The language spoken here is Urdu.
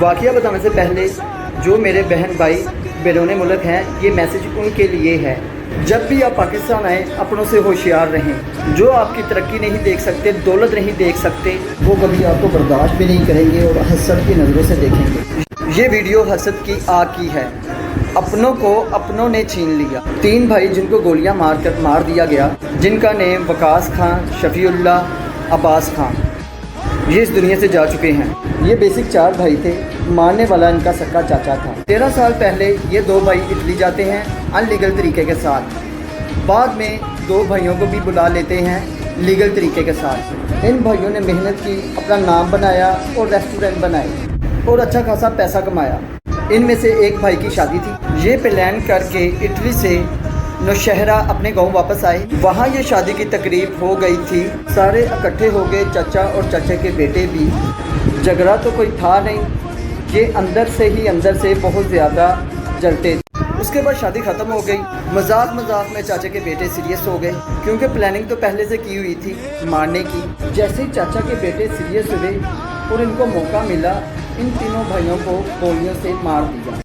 واقعہ بتانے سے پہلے جو میرے بہن بھائی بیرون ملک ہیں، یہ میسیج ان کے لیے ہے۔ جب بھی آپ پاکستان آئیں اپنوں سے ہوشیار رہیں۔ جو آپ کی ترقی نہیں دیکھ سکتے، دولت نہیں دیکھ سکتے، وہ کبھی آپ کو برداشت بھی نہیں کریں گے اور حسد کی نظروں سے دیکھیں گے۔ یہ ویڈیو حسد کی آگ کی ہے۔ اپنوں کو اپنوں نے چھین لیا۔ 3 بھائی جن کو گولیاں مار دیا گیا، جن کا نیم وقاص خان، شفیع اللہ، عباس خان، یہ اس دنیا سے جا چکے ہیں۔ یہ بیسک 4 بھائی تھے، مارنے والا ان کا سکا چاچا تھا۔ 13 سال پہلے یہ 2 بھائی اٹلی جاتے ہیں ان لیگل طریقے کے ساتھ۔ بعد میں 2 بھائیوں کو بھی بلا لیتے ہیں لیگل طریقے کے ساتھ۔ ان بھائیوں نے محنت کی، اپنا نام بنایا اور ریسٹورنٹ بنائے اور اچھا خاصا پیسہ کمایا۔ ان میں سے ایک بھائی کی شادی تھی۔ یہ پلان کر کے اٹلی سے نوشہرہ اپنے گاؤں واپس آئے۔ وہاں یہ شادی کی تقریب ہو گئی تھی، سارے اکٹھے ہو گئے، چچا اور چچے کے بیٹے بھی۔ جھگڑا تو کوئی تھا نہیں، یہ اندر سے بہت زیادہ جلتے تھے۔ اس کے بعد شادی ختم ہو گئی۔ مذاق میں چاچا کے بیٹے سیریس ہو گئے، کیونکہ پلاننگ تو پہلے سے کی ہوئی تھی مارنے کی۔ جیسے ہی چاچا کے بیٹے سیریس ہوئے اور ان کو موقع ملا، ان تینوں بھائیوں کو گولیوں سے مار دیا۔